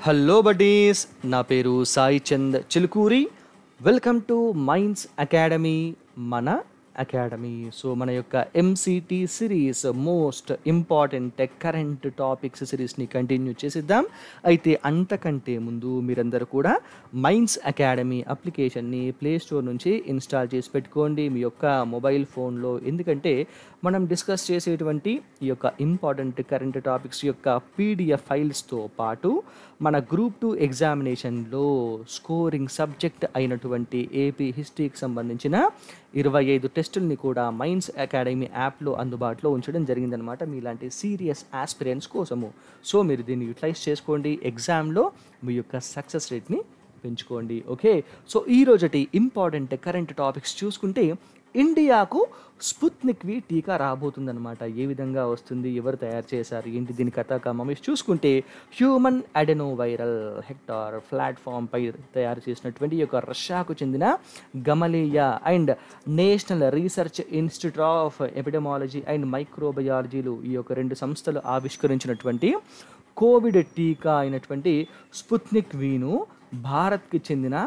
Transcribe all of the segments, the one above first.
Hello buddies, నా పేరు Sai Chand Chilukuri. Welcome to Minds Academy, మన అకాడమీ. సో మన యొక్క MCT series most important current topics సిరీస్ని కంటిన్యూ చేసిద్దాం. అయితే అంతకంటే ముందు మీరందరూ కూడా మైండ్స్ అకాడమీ అప్లికేషన్ని ప్లే స్టోర్ నుంచి ఇన్స్టాల్ చేసి పెట్టుకోండి మీ యొక్క మొబైల్ ఫోన్లో. ఎందుకంటే మనం డిస్కస్ చేసేటువంటి ఈ యొక్క ఇంపార్టెంట్ కరెంట్ టాపిక్స్ యొక్క పీడిఎఫ్ ఫైల్స్తో పాటు మన గ్రూప్ 2 ఎగ్జామినేషన్లో స్కోరింగ్ సబ్జెక్ట్ అయినటువంటి ఏపీ హిస్టరీకి సంబంధించిన 25 టెస్టుల్ని కూడా మైండ్స్ అకాడమీ యాప్లో అందుబాటులో ఉంచడం జరిగిందనమాట, మీలాంటి సీరియస్ ఆస్పిరెంట్స్ కోసము. సో మీరు దీన్ని యూటిలైజ్ చేసుకోండి, ఎగ్జామ్లో మీ యొక్క సక్సెస్ రేట్ని పెంచుకోండి. ఓకే, సో ఈరోజటి ఇంపార్టెంట్ కరెంట్ టాపిక్స్ చూసుకుంటే, ఇండియాకు స్పుత్నిక్ వి టీకా రాబోతుందన్నమాట. ఏ విధంగా వస్తుంది, ఎవరు తయారు చేశారు, ఏంటి దీని కథ కమేష్ చూసుకుంటే, హ్యూమన్ అడెనో వైరల్ హెక్టార్ ప్లాట్ఫామ్పై తయారు చేసినటువంటి ఈ యొక్క రష్యాకు చెందిన Gamaleya and national research institute of epidemiology and మైక్రోబయాలజీలు ఈ యొక్క 2 సంస్థలు ఆవిష్కరించినటువంటి కోవిడ్ టీకా అయినటువంటి స్పుత్నిక్ వీను భారత్కి చెందిన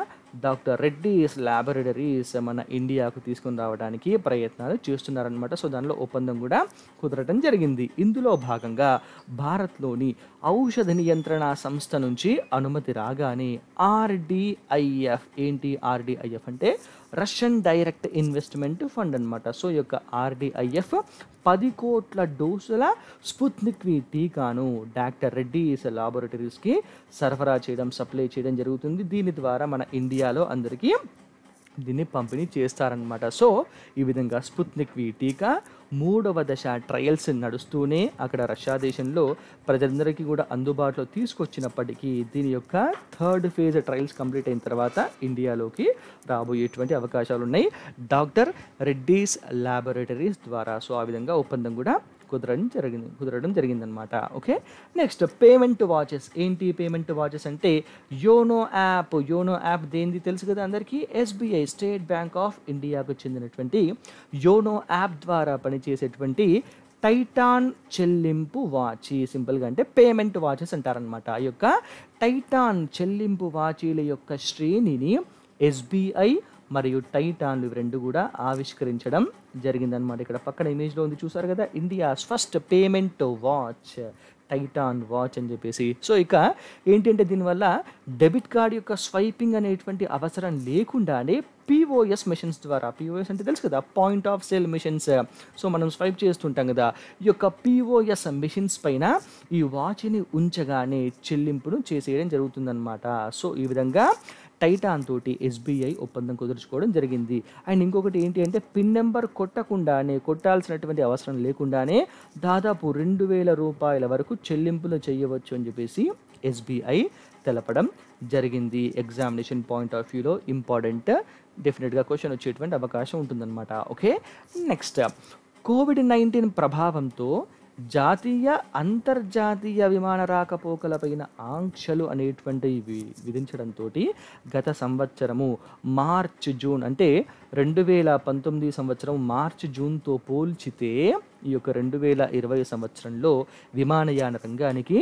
డాక్టర్ రెడ్డీస్ ల్యాబొరేటరీస్ మన ఇండియాకు తీసుకుని రావడానికి ప్రయత్నాలు చేస్తున్నారనమాట. సో దానిలో ఒప్పందం కూడా కుదరటం జరిగింది. ఇందులో భాగంగా భారత్లోని ఔషధ నియంత్రణ సంస్థ నుంచి అనుమతి రాగానే ఆర్డిఐఎఫ్, ఏంటి ఆర్డిఐఎఫ్ అంటే రష్యన్ డైరెక్ట్ ఇన్వెస్ట్మెంట్ ఫండ్ అనమాట. సో ఈ యొక్క ఆర్డిఐఎఫ్ 10 కోట్ల డోసుల స్పుత్నిక్ వి టీకాను డాక్టర్ రెడ్డీస్ ల్యాబొరేటరీస్కి సరఫరా చేయడం, సప్లై చేయడం జరుగుతుంది. దీని ద్వారా మన ఇండియాలో అందరికీ దీన్ని పంపిణీ చేస్తారనమాట. సో ఈ విధంగా స్పుత్నిక్ వి టీకా 3వ దశ ట్రయల్స్ నడుస్తూనే అక్కడ రష్యా దేశంలో ప్రజలందరికీ కూడా అందుబాటులో తీసుకొచ్చినప్పటికీ దీని యొక్క 3rd ఫేజ్ ట్రయల్స్ కంప్లీట్ అయిన తర్వాత ఇండియాలోకి రాబోయేటువంటి అవకాశాలు ఉన్నాయి డాక్టర్ రెడ్డీస్ ల్యాబొరేటరీస్ ద్వారా. సో ఆ విధంగా ఒప్పందం కూడా కుదరడం జరిగిందనమాట. Okay, next payment watches. ఏంటి పేమెంట్ వాచెస్ అంటే యోనో యాప్ దేనిది తెలుసు కదా అందరికీ. ఎస్బీఐ, స్టేట్ బ్యాంక్ ఆఫ్ ఇండియాకు చెందినటువంటి యోనో యాప్ ద్వారా పనిచేసేటువంటి టైటాన్ చెల్లింపు వాచి, సింపుల్గా అంటే పేమెంట్ వాచెస్ అంటారనమాట. ఆ యొక్క టైటాన్ చెల్లింపు వాచీల యొక్క శ్రేణిని ఎస్బీఐ మరియు టైటాన్లు 2 కూడా ఆవిష్కరించడం జరిగిందనమాట. ఇక్కడ పక్కన ఇమేజ్లో ఉంది చూసారు కదా, India's first payment watch Titan watch అని చెప్పేసి. సో ఇక ఏంటంటే దీనివల్ల డెబిట్ కార్డ్ యొక్క స్వైపింగ్ అనేటువంటి అవసరం లేకుండానే పిఓఎస్ మెషిన్స్ ద్వారా, పిఓఎస్ అంటే తెలుసు కదా, point of sale machines. So మనం స్వైప్ చేస్తుంటాం కదా, ఈ యొక్క పిఓఎస్ మెషిన్స్ పైన ఈ వాచ్ని ఉంచగానే చెల్లింపును చేసేయడం జరుగుతుందన్నమాట. సో ఈ విధంగా టైటాన్ తోటి ఎస్బీఐ ఒప్పందం కుదుర్చుకోవడం జరిగింది. అండ్ ఇంకొకటి ఏంటి అంటే పిన్ నెంబర్ కొట్టాల్సినటువంటి అవసరం లేకుండానే దాదాపు 2,000 రూపాయల వరకు చెల్లింపులు చేయవచ్చు అని చెప్పేసి ఎస్బీఐ తెలపడం జరిగింది. ఎగ్జామినేషన్ పాయింట్ ఆఫ్ వ్యూలో ఇంపార్టెంట్, డెఫినెట్గా క్వశ్చన్ వచ్చేటువంటి అవకాశం ఉంటుందన్నమాట. ఓకే, నెక్స్ట్ కోవిడ్-19 ప్రభావంతో జాతీయ అంతర్జాతీయ విమాన రాకపోకలపైన ఆంక్షలు అనేటువంటివి విధించడంతో గత సంవత్సరము జూన్ అంటే 2019 సంవత్సరం జూన్తో పోల్చితే ఈ యొక్క 2020 సంవత్సరంలో విమానయాన రంగానికి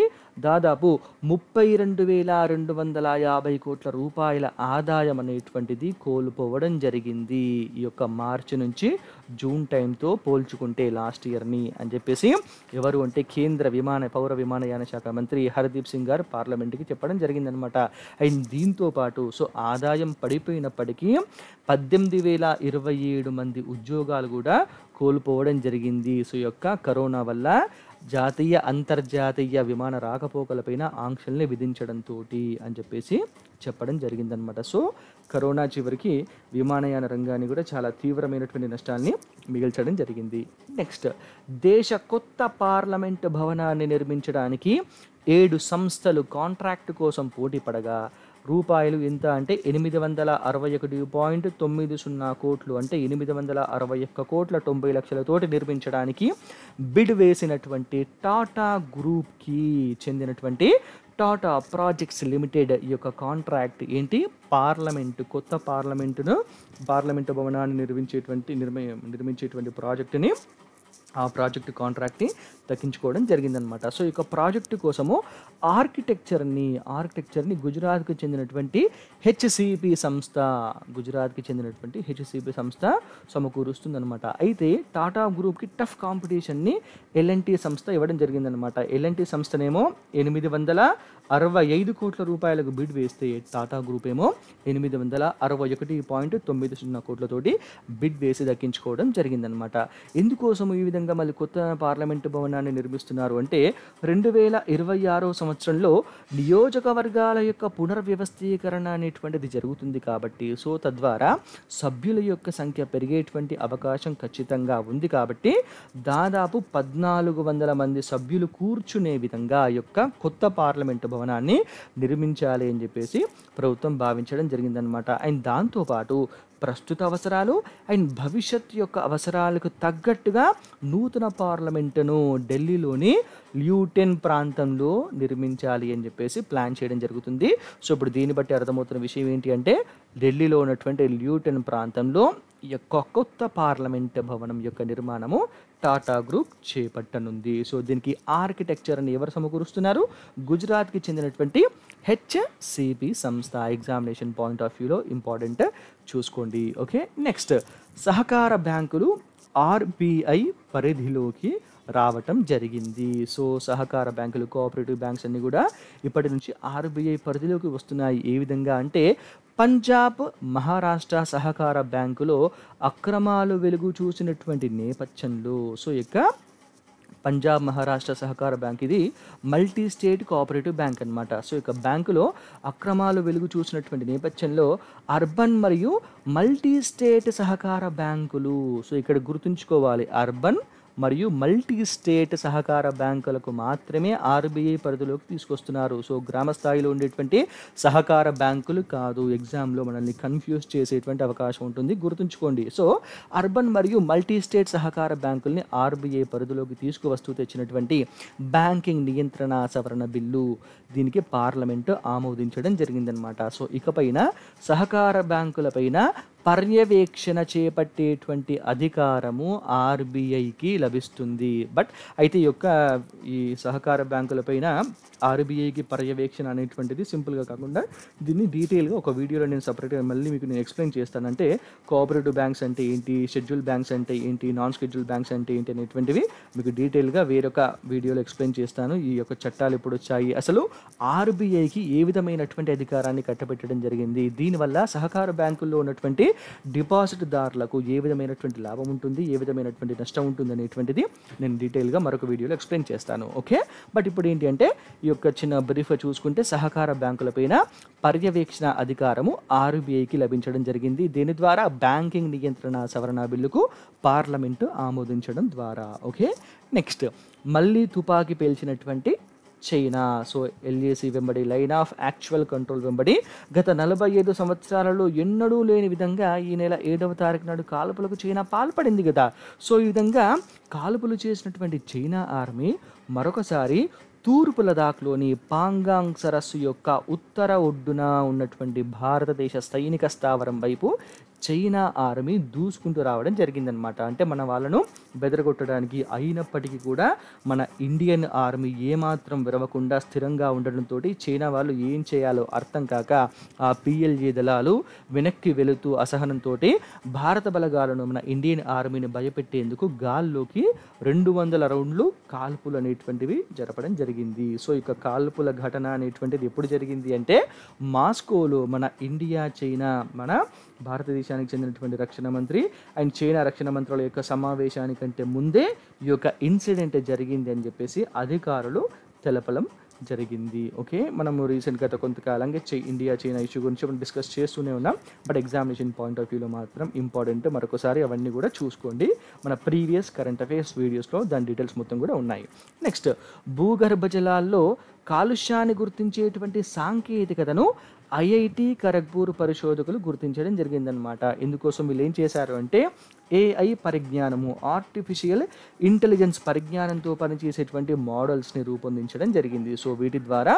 దాదాపు 32,250 కోట్ల రూపాయల ఆదాయం అనేటువంటిది కోల్పోవడం జరిగింది ఈ యొక్క మార్చి నుంచి జూన్ టైంతో పోల్చుకుంటే లాస్ట్ ఇయర్ని అని చెప్పేసి ఎవరు అంటే కేంద్ర పౌర విమానయాన శాఖ మంత్రి హర్దీప్ సింగ్ గారు పార్లమెంట్కి చెప్పడం జరిగిందనమాట. అండ్ దీంతో పాటు సో ఆదాయం పడిపోయినప్పటికీ 18,027 మంది ఉద్యోగాలు కూడా కోల్పోవడం జరిగింది. సో యొక్క కరోనా వల్ల జాతీయ అంతర్జాతీయ విమాన రాకపోకలపైన ఆంక్షల్ని విధించడంతో అని చెప్పేసి చెప్పడం జరిగిందనమాట. సో కరోనా చివరికి విమానయాన రంగాన్ని కూడా చాలా తీవ్రమైనటువంటి నష్టాల్ని మిగిల్చడం జరిగింది. నెక్స్ట్, దేశ కొత్త పార్లమెంట్ భవనాన్ని నిర్మించడానికి 7 సంస్థలు కాంట్రాక్ట్ కోసం పోటీ పడగా రూపాయలు ఎంత అంటే 861.90 కోట్లు అంటే 861,90,90,00,000తోటి నిర్మించడానికి బిడ్ వేసినటువంటి టాటా గ్రూప్కి చెందినటువంటి టాటా ప్రాజెక్ట్స్ లిమిటెడ్ ఈ యొక్క కాంట్రాక్ట్ ఏంటి, కొత్త పార్లమెంటు భవనాన్ని నిర్మించేటువంటి ప్రాజెక్టుని ఆ ప్రాజెక్ట్ కాంట్రాక్ట్ని దక్కించుకోవడం జరిగిందనమాట. సో ఈ యొక్క ప్రాజెక్టు కోసము ఆర్కిటెక్చర్ని గుజరాత్కి చెందినటువంటి హెచ్సిపి సంస్థ సమకూరుస్తుందన్నమాట. అయితే టాటా గ్రూప్కి టఫ్ కాంపిటీషన్ని ఎల్ఎన్టీ సంస్థ ఇవ్వడం జరిగిందనమాట. ఎల్ఎన్టీ సంస్థనేమో 865 కోట్ల రూపాయలకు బిడ్ వేస్తే టాటా గ్రూప్ ఏమో 861.90 కోట్లతోటి బిడ్ వేసి దక్కించుకోవడం జరిగిందనమాట. ఎందుకోసం ఈ విధంగా మళ్ళీ కొత్త పార్లమెంటు భవనాన్ని నిర్మిస్తున్నారు అంటే 2026 సంవత్సరంలో నియోజకవర్గాల యొక్క పునర్వ్యవస్థీకరణ అనేటువంటిది జరుగుతుంది కాబట్టి, సో తద్వారా సభ్యుల యొక్క సంఖ్య పెరిగేటువంటి అవకాశం ఖచ్చితంగా ఉంది కాబట్టి దాదాపు 1400 మంది సభ్యులు కూర్చునే విధంగా యొక్క కొత్త పార్లమెంటు భవనాన్ని నిర్మించాలి అని చెప్పేసి ప్రభుత్వం భావించడం జరిగిందనమాట. అండ్ దాంతోపాటు ప్రస్తుత అవసరాలు అండ్ భవిష్యత్ యొక్క అవసరాలకు తగ్గట్టుగా నూతన పార్లమెంటును ఢిల్లీలోని ల్యూటెన్ ప్రాంతంలో నిర్మించాలి అని చెప్పేసి ప్లాన్ చేయడం జరుగుతుంది. సో ఇప్పుడు దీన్ని బట్టి అర్థమవుతున్న విషయం ఏంటి అంటే ఢిల్లీలో ఉన్నటువంటి ల్యూటెన్ ప్రాంతంలో ఈ యొక్క కొత్త పార్లమెంట్ భవనం యొక్క నిర్మాణము టాటా గ్రూప్ చేపట్టనుంది. సో దీనికి ఆర్కిటెక్చర్ అని ఎవరు సమకూరుస్తున్నారు? గుజరాత్కి చెందినటువంటి హెచ్సిపి సంస్థ. ఎగ్జామినేషన్ పాయింట్ ఆఫ్ వ్యూలో ఇంపార్టెంట్, చూసుకోండి. ఓకే, నెక్స్ట్ సహకార బ్యాంకులు ఆర్బీఐ పరిధిలోకి రావటం జరిగింది. సో సహకార బ్యాంకులు, కోఆపరేటివ్ బ్యాంక్స్ అన్నీ కూడా ఇప్పటి నుంచి ఆర్బీఐ పరిధిలోకి వస్తున్నాయి. ఏ విధంగా అంటే పంజాబ్, మహారాష్ట్ర సహకార బ్యాంకులో అక్రమాలు వెలుగు చూసినటువంటి నేపథ్యంలో, సో ఇక పంజాబ్ మహారాష్ట్ర సహకార బ్యాంక్ ఇది మల్టీ స్టేట్ కోఆపరేటివ్ బ్యాంక్ అనమాట. సో ఇక బ్యాంకులో అక్రమాలు వెలుగు చూసినటువంటి నేపథ్యంలో అర్బన్ మరియు మల్టీ స్టేట్ సహకార బ్యాంకులు, సో ఇక్కడ గుర్తుంచుకోవాలి, అర్బన్ మరియు మల్టీ స్టేట్ సహకార బ్యాంకులకు మాత్రమే ఆర్బీఐ పరిధిలోకి తీసుకొస్తున్నారు. సో గ్రామ స్థాయిలో ఉండేటువంటి సహకార బ్యాంకులు కాదు. ఎగ్జామ్లో మనల్ని కన్ఫ్యూజ్ చేసేటువంటి అవకాశం ఉంటుంది, గుర్తుంచుకోండి. సో అర్బన్ మరియు మల్టీ స్టేట్ సహకార బ్యాంకుల్ని ఆర్బీఐ పరిధిలోకి తీసుకువస్తూ తెచ్చినటువంటి బ్యాంకింగ్ నియంత్రణ సవరణ బిల్లు, దీనికి పార్లమెంటు ఆమోదించడం జరిగిందనమాట. సో ఇకపైన సహకార బ్యాంకులపైన పర్యవేక్షణ చేపట్టేటువంటి అధికారము ఆర్బీఐకి లభిస్తుంది. బట్ అయితే ఈ సహకార బ్యాంకులపైన ఆర్బీఐకి పర్యవేక్షణ అనేటువంటిది సింపుల్గా కాకుండా దీన్ని డీటెయిల్గా ఒక వీడియోలో నేను సపరేట్గా మళ్ళీ మీకు నేను ఎక్స్ప్లెయిన్ చేస్తానంటే కోఆపరేటివ్ బ్యాంక్స్ అంటే ఏంటి, షెడ్యూల్ బ్యాంక్స్ అంటే ఏంటి, నాన్ షెడ్యూల్ బ్యాంక్స్ అంటే ఏంటి అనేటువంటివి మీకు డీటెయిల్గా వేరొక వీడియోలో ఎక్స్ప్లెయిన్ చేస్తాను. ఈ యొక్క చట్టాలు ఎప్పుడు వచ్చాయి, అసలు ఆర్బీఐకి ఏ విధమైనటువంటి అధికారాన్ని కట్టబెట్టడం జరిగింది, దీనివల్ల సహకార బ్యాంకుల్లో ఉన్నటువంటి డిపాజిట్దారులకు ఏ విధమైనటువంటి లాభం ఉంటుంది, ఏ విధమైనటువంటి నష్టం ఉంటుంది అనేటువంటిది నేను డీటెయిల్గా మరొక వీడియోలో ఎక్స్ప్లెయిన్ చేస్తాను. ఓకే, బట్ ఇప్పుడు ఏంటి అంటే ఈ యొక్క చిన్న బ్రీఫ్ చూసుకుంటే సహకార బ్యాంకులపైన పర్యవేక్షణ అధికారము ఆర్బీఐకి లభించడం జరిగింది. దీని ద్వారా బ్యాంకింగ్ నియంత్రణ సవరణ బిల్లుకు పార్లమెంటు ఆమోదించడం ద్వారా. ఓకే, నెక్స్ట్ మళ్ళీ తుపాకీ పేల్చినటువంటి చైనా. సో ఎల్ఏసి వెంబడి, లైన్ ఆఫ్ యాక్చువల్ కంట్రోల్ వెంబడి గత 45 సంవత్సరాలలో ఎన్నడూ లేని విధంగా ఈ నెల 7వ తారీఖు నాడు కాల్పులకు చైనా పాల్పడింది కదా. సో ఈ విధంగా కాల్పులు చేసినటువంటి చైనా ఆర్మీ మరొకసారి తూర్పు లదాఖ్లోని పాంగాంగ్ సరస్సు యొక్క ఉత్తర ఒడ్డున ఉన్నటువంటి భారతదేశ సైనిక స్థావరం వైపు చైనా ఆర్మీ దూసుకుంటూ రావడం జరిగిందనమాట. అంటే మన వాళ్ళను బెదరగొట్టడానికి. అయినప్పటికీ కూడా మన ఇండియన్ ఆర్మీ ఏమాత్రం విరవకుండా స్థిరంగా ఉండడంతో చైనా వాళ్ళు ఏం చేయాలో అర్థం కాక ఆ పిఎల్ఏ దళాలు వెనక్కి వెళుతూ అసహనంతో భారత బలగాలను, మన ఇండియన్ ఆర్మీని భయపెట్టేందుకు గాల్లోకి 200 రౌండ్లు కాల్పులు అనేటువంటివి జరపడం జరిగింది. సో ఇక కాల్పుల ఘటన అనేటువంటిది ఎప్పుడు జరిగింది అంటే మాస్కోలో మన ఇండియా, చైనా, మన భారతదేశానికి చెందినటువంటి రక్షణ మంత్రి అండ్ చైనా రక్షణ మంత్రుల యొక్క సమావేశానికంటే ముందే ఈ యొక్క ఇన్సిడెంట్ జరిగింది అని చెప్పేసి అధికారులు తెలపడం జరిగింది. ఓకే, మనము రీసెంట్గా కొంతకాలంగా ఇండియా చైనా ఇష్యూ గురించి మనం డిస్కస్ చేస్తూనే ఉన్నాం. బట్ ఎగ్జామినేషన్ పాయింట్ ఆఫ్ వ్యూలో మాత్రం ఇంపార్టెంట్. మరొకసారి అవన్నీ కూడా చూసుకోండి. మన ప్రీవియస్ కరెంట్ అఫైర్స్ వీడియోస్లో దాని డీటెయిల్స్ మొత్తం కూడా ఉన్నాయి. నెక్స్ట్, భూగర్భ జలాల్లో కాలుష్యాన్ని గుర్తించేటువంటి సాంకేతికతను ఐఐటి ఖరగ్పూర్ పరిశోధకులు గుర్తించడం జరిగిందనమాట. ఇందుకోసం వీళ్ళు ఏం చేశారు అంటే ఏఐ పరిజ్ఞానము, ఆర్టిఫిషియల్ ఇంటెలిజెన్స్ పరిజ్ఞానంతో పనిచేసేటువంటి మోడల్స్ని రూపొందించడం జరిగింది. సో వీటి ద్వారా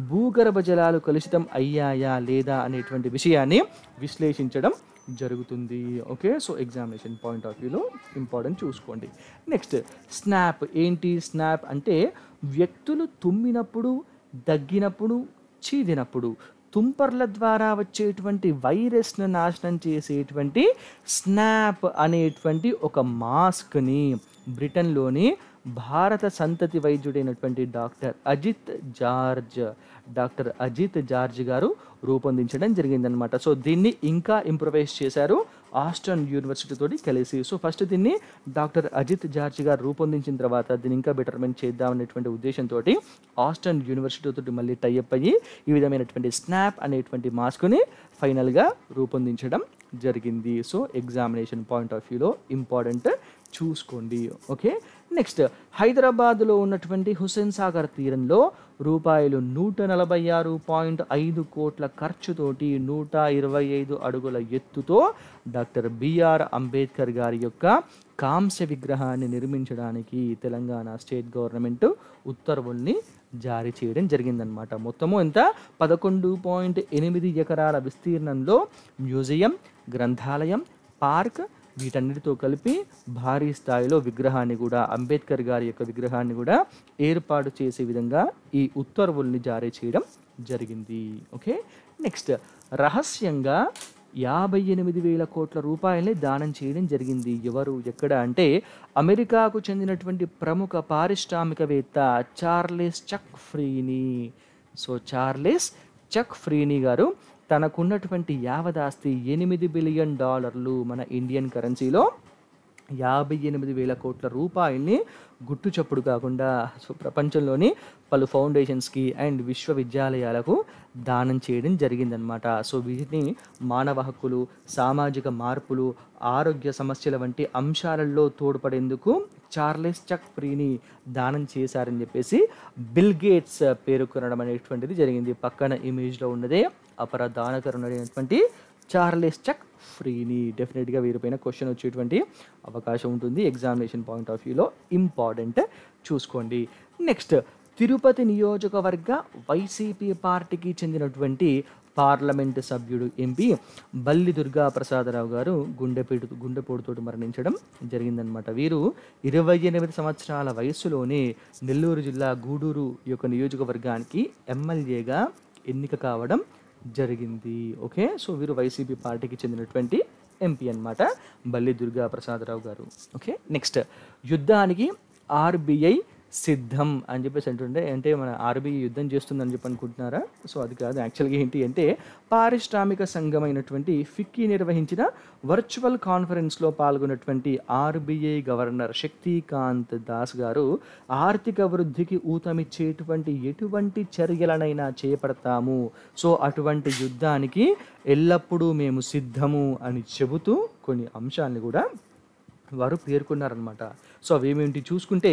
భూగర్భ జలాలు కలుషితం అయ్యాయా లేదా అనేటువంటి విషయాన్ని విశ్లేషించడం జరుగుతుంది. Okay, so examination point of వ్యూలో ఇంపార్టెంట్ చూసుకోండి. నెక్స్ట్ స్నాప్ ఏంటి? స్నాప్ అంటే వ్యక్తులు తుమ్మినప్పుడు, దగ్గినప్పుడు, చీదినప్పుడు తుంపర్ల ద్వారా వచ్చేటువంటి వైరస్ను నాశనం చేసేటువంటి స్నాప్ అనేటువంటి ఒక మాస్క్ని బ్రిటన్లోని భారత సంతతి వైద్యుడైనటువంటి డాక్టర్ అజిత్ జార్జ్ గారు రూపొందించడం జరిగిందనమాట. సో దీన్ని ఇంకా ఇంప్రూవైజ్ చేశారు ఆస్టన్ యూనివర్సిటీ తోటి కలిసి. సో ఫస్ట్ దీన్ని డాక్టర్ అజిత్ జార్జ్ గారు రూపొందించిన తర్వాత దీన్ని ఇంకా బెటర్మెంట్ చేద్దాం అనేటువంటి ఉద్దేశంతో ఆస్టన్ యూనివర్సిటీ తోటి మళ్ళీ టైఅప్ అయ్యి ఈ విధమైనటువంటి స్నాప్ అనేటువంటి మాస్క్ని ఫైనల్గా రూపొందించడం జరిగింది. సో ఎగ్జామినేషన్ పాయింట్ ఆఫ్ వ్యూలో ఇంపార్టెంట్ చూసుకోండి. ఓకే, నెక్స్ట్ హైదరాబాద్లో ఉన్నటువంటి హుస్సేన్ సాగర్ తీరంలో రూపాయలు 146.5 కోట్ల ఖర్చుతోటి 125 అడుగుల ఎత్తుతో డాక్టర్ బిఆర్ అంబేద్కర్ గారి యొక్క కాంస్య విగ్రహాన్ని నిర్మించడానికి తెలంగాణ స్టేట్ గవర్నమెంట్ ఉత్తర్వుల్ని జారీ చేయడం జరిగిందనమాట. మొత్తము ఎంత 11.8 ఎకరాల విస్తీర్ణంలో మ్యూజియం, గ్రంథాలయం, పార్క్ వీటన్నిటితో కలిపి భారీ స్థాయిలో విగ్రహాన్ని కూడా, అంబేద్కర్ గారి యొక్క విగ్రహాన్ని కూడా ఏర్పాటు చేసే విధంగా ఈ ఉత్తర్వుల్ని జారీ చేయడం జరిగింది. ఓకే, నెక్స్ట్ రహస్యంగా 58,000 కోట్ల రూపాయలని దానం చేయడం జరిగింది. ఎవరు, ఎక్కడ అంటే అమెరికాకు చెందినటువంటి ప్రముఖ పారిశ్రామికవేత్త చార్లెస్ చక్ ఫ్రీనీ. సో చార్లెస్ చక్ ఫ్రీనీ గారు తనకున్నటువంటి యావదాస్తి $8 బిలియన్ మన ఇండియన్ కరెన్సీలో 58,000 కోట్ల రూపాయల్ని గుట్టు చప్పుడు కాకుండా సో ప్రపంచంలోని పలు ఫౌండేషన్స్కి అండ్ విశ్వవిద్యాలయాలకు దానం చేయడం జరిగిందనమాట. సో వీటిని మానవ హక్కులు, సామాజిక మార్పులు, ఆరోగ్య సమస్యల వంటి అంశాలలో తోడ్పడేందుకు చార్లెస్ చక్ ఫ్రీని దానం చేశారని చెప్పేసి బిల్ గేట్స్ పేర్కొనడం అనేటువంటిది జరిగింది. పక్కన ఇమేజ్లో ఉన్నదే అపర దానకరుడైనటువంటి చార్లెస్ చక్ ఫ్రీని. డెఫినెట్గా వీరిపైన క్వశ్చన్ వచ్చేటువంటి అవకాశం ఉంటుంది. ఎగ్జామినేషన్ పాయింట్ ఆఫ్ వ్యూలో ఇంపార్టెంట్ చూసుకోండి. నెక్స్ట్ తిరుపతి నియోజకవర్గ వైసీపీ పార్టీకి చెందినటువంటి పార్లమెంటు సభ్యుడు ఎంపీ బల్లి దుర్గా ప్రసాదరావు గారు గుండెపోటుతో మరణించడం జరిగిందనమాట. వీరు 28 సంవత్సరాల వయస్సులోనే నెల్లూరు జిల్లా గూడూరు యొక్క నియోజకవర్గానికి ఎమ్మెల్యేగా ఎన్నిక కావడం జరిగింది. ఓకే, సో వీరు వైసీపీ పార్టీకి చెందినటువంటి ఎంపీ అన్నమాట, బల్లి దుర్గా ప్రసాదరావు గారు. ఓకే, నెక్స్ట్ యుద్ధానికి ఆర్బీఐ సిద్ధం అని చెప్పేసి అంటుండే, అంటే మన ఆర్బీఐ యుద్ధం చేస్తుందని చెప్పి అనుకుంటున్నారా? సో అది కాదు. యాక్చువల్గా ఏంటి అంటే పారిశ్రామిక సంఘమైనటువంటి ఫిక్కీ నిర్వహించిన వర్చువల్ కాన్ఫరెన్స్లో పాల్గొన్నటువంటి ఆర్బీఐ గవర్నర్ శక్తికాంత్ దాస్ గారు ఆర్థిక వృద్ధికి ఊతమిచ్చేటువంటి ఎటువంటి చర్యలనైనా చేపడతాము, సో అటువంటి యుద్ధానికి ఎల్లప్పుడూ మేము సిద్ధము అని చెబుతూ కొన్ని అంశాలను కూడా వారు పేర్కొన్నారనమాట. సో అవేమేంటి చూసుకుంటే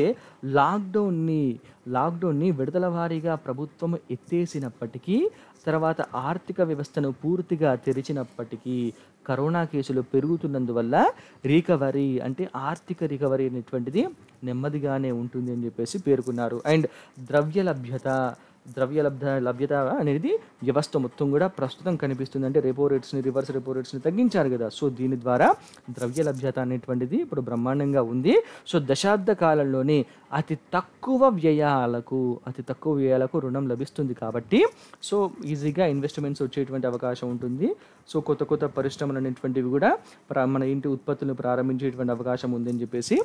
లాక్డౌన్ని విడతల వారీగా ప్రభుత్వం ఎత్తేసినప్పటికీ, తర్వాత ఆర్థిక వ్యవస్థను పూర్తిగా తెరిచినప్పటికీ కరోనా కేసులు పెరుగుతున్నందువల్ల రికవరీ అంటే ఆర్థిక రికవరీ అనేటువంటిది నెమ్మదిగానే ఉంటుంది అని చెప్పేసి పేర్కొన్నారు. అండ్ ద్రవ్య లభ్యత అనేది వ్యవస్థ మొత్తం కూడా ప్రస్తుతం కనిపిస్తుంది. అంటే రివర్స్ రెపో రేట్స్ని తగ్గించారు కదా, సో దీని ద్వారా ద్రవ్య లభ్యత అనేటువంటిది ఇప్పుడు బ్రహ్మాండంగా ఉంది. సో దశాబ్ద కాలంలోనే అతి తక్కువ వ్యయాలకు రుణం లభిస్తుంది కాబట్టి సో ఈజీగా ఇన్వెస్ట్మెంట్స్ వచ్చేటువంటి అవకాశం ఉంటుంది. సో కొత్త పరిశ్రమలు అనేటువంటివి కూడా మన ఇంటి ఉత్పత్తులను ప్రారంభించేటువంటి అవకాశం ఉందని చెప్పేసి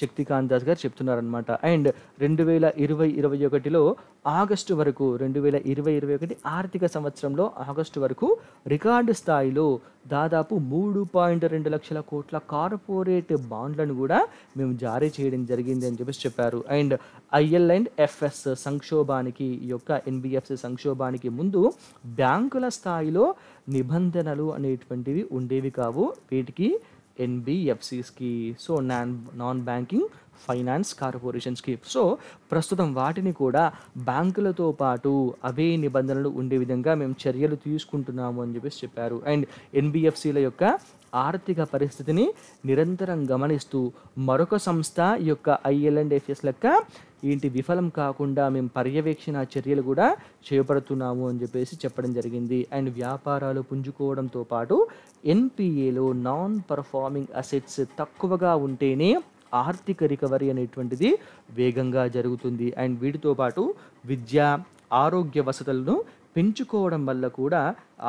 శక్తికాంత్ దాస్ గారు చెప్తున్నారనమాట. అండ్ 2020-21 ఆగస్టు వరకు 2020-21 ఆర్థిక సంవత్సరంలో ఆగస్టు వరకు రికార్డు స్థాయిలో దాదాపు 3.2 లక్షల కోట్ల కార్పొరేట్ బాండ్లను కూడా మేము జారీ చేయడం జరిగింది అని చెప్పేసి చెప్పారు. అండ్ ఐఎల్ అండ్ ఎఫ్ఎస్ సంక్షోభానికి, ఈ యొక్క ఎన్బిఎఫ్సి సంక్షోభానికి ముందు బ్యాంకుల స్థాయిలో నిబంధనలు అనేటువంటివి ఉండేవి కావు. వీటికి ఎన్బిఎఫ్సిస్కి, సో నాన్ బ్యాంకింగ్ ఫైనాన్స్ కార్పొరేషన్స్కి. సో ప్రస్తుతం వాటిని కూడా బ్యాంకులతో పాటు అవే నిబంధనలు ఉండే విధంగా మేము చర్యలు తీసుకుంటున్నాము అని చెప్పేసి చెప్పారు. అండ్ ఎన్బిఎఫ్సిల యొక్క ఆర్థిక పరిస్థితిని నిరంతరం గమనిస్తూ మరొక సంస్థ ఈ యొక్క ఐఎల్ఎండ్ఎఫ్ఎస్ లెక్క విఫలం కాకుండా మేము పర్యవేక్షణ చర్యలు కూడా చేపడుతున్నాము అని చెప్పేసి చెప్పడం జరిగింది. అండ్ వ్యాపారాలు పుంజుకోవడంతో పాటు ఎన్పిఏలో నాన్ పర్ఫార్మింగ్ అసెట్స్ తక్కువగా ఉంటేనే ఆర్థిక రికవరీ అనేటువంటిది వేగంగా జరుగుతుంది. అండ్ వీటితో పాటు విద్య, ఆరోగ్య వసతులను పెంచుకోవడం వల్ల కూడా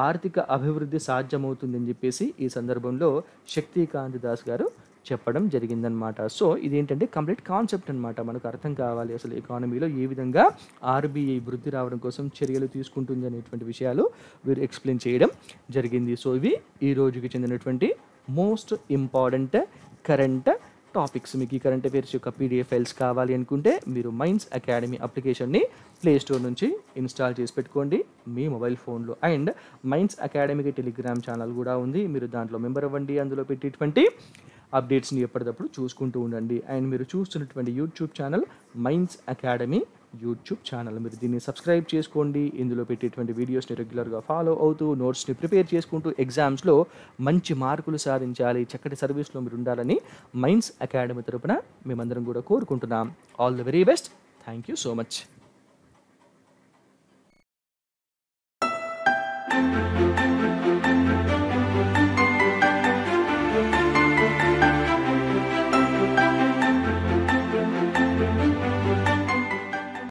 ఆర్థిక అభివృద్ధి సాధ్యమవుతుందని చెప్పేసి ఈ సందర్భంలో శక్తికాంత్ దాస్ గారు చెప్పడం జరిగిందనమాట. సో ఇదేంటంటే కంప్లీట్ కాన్సెప్ట్ అనమాట. మనకు అర్థం కావాలి అసలు ఎకానమీలో ఏ విధంగా ఆర్బీఐ వృద్ధి రావడం కోసం చర్యలు తీసుకుంటుంది అనేటువంటి విషయాలు వీరు ఎక్స్ప్లెయిన్ చేయడం జరిగింది. సో ఇవి ఈ రోజుకి చెందినటువంటి మోస్ట్ ఇంపార్టెంట్ కరెంట్ టాపిక్స్. మీకు ఈ కరెంట్ అఫైర్స్ యొక్క పీడిఎఫ్ ఫైల్స్ కావాలి అనుకుంటే మీరు మైండ్స్ అకాడమీ అప్లికేషన్ని ప్లే స్టోర్ నుంచి ఇన్స్టాల్ చేసి పెట్టుకోండి మీ మొబైల్ ఫోన్లో. అండ్ మైండ్స్ అకాడమీకి టెలిగ్రామ్ ఛానల్ కూడా ఉంది, మీరు దాంట్లో మెంబర్ అవ్వండి. అందులో పెట్టేటువంటి అప్డేట్స్ని ఎప్పటికప్పుడు చూసుకుంటూ ఉండండి. అండ్ మీరు చూస్తున్నటువంటి YouTube channel minds academy YouTube channel, మీరు దీన్ని సబ్స్క్రైబ్ చేసుకోండి. ఇందులో పెట్టేటువంటి వీడియోస్ని రెగ్యులర్గా ఫాలో అవుతూ నోట్స్ని ప్రిపేర్ చేసుకుంటూ ఎగ్జామ్స్లో మంచి మార్కులు సాధించాలి, చక్కటి సర్వీస్లో మీరు ఉండాలని మైండ్స్ అకాడమీ తరపున మేమందరం కూడా కోరుకుంటున్నాం. All the very best. Thank you so much.